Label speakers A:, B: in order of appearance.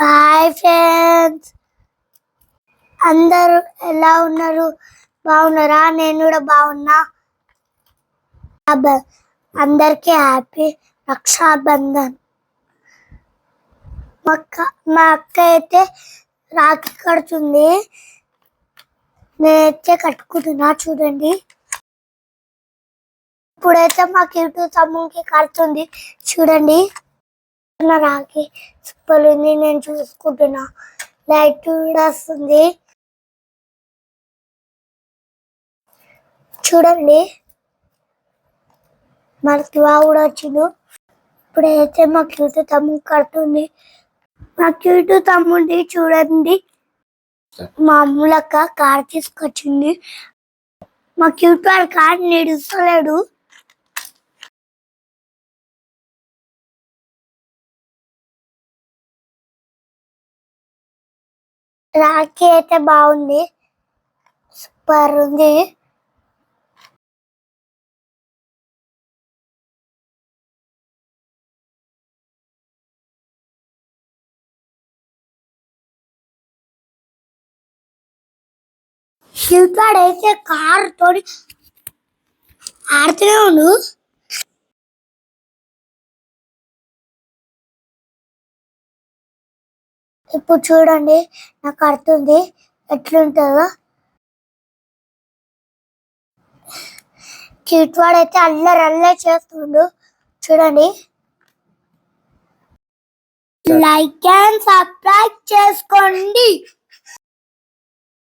A: Hi friends, అందరూ ఎలా ఉన్నారు? బాగున్నారా? నేను కూడా బాగున్నా. అందరికీ హ్యాపీ రక్షాబంధన్. మా అక్క అయితే రాఖీ కడుతుంది, నేనైతే కట్టుకుంటున్నా. చూడండి, ఇప్పుడైతే మా క్యూటు తమ్ముకి కడుతుంది. చూడండి, రాఖీ సూపర్ ఉంది. నేను చూసుకుంటున్నా, లైట్ కూడా వస్తుంది. చూడండి, మనకి కూడా వచ్చిండు. ఇప్పుడైతే మా క్యూటు తమ్ముడు కడుతుంది. మా క్యూటు తమ్ముడి చూడండి, మా అమ్ములక్క కార్ తీసుకొచ్చింది. మా క్యూట్ వాడు కార్ నిడుస్తలేడు. రాఖీ అయితే బాగుంది, సూపర్ ఉంది. క్యూట్ వాడు అయితే కార్ తోడి ఆడుతూనే ఉండు. ఇప్పుడు చూడండి, నాకు అర్థంది ఎట్లుంటుందో. క్యూట్ వాడైతే అల్లరి చేస్తుండు. చూడండి, లైక్ అండ్ సబ్స్క్రైబ్ చేసుకోండి.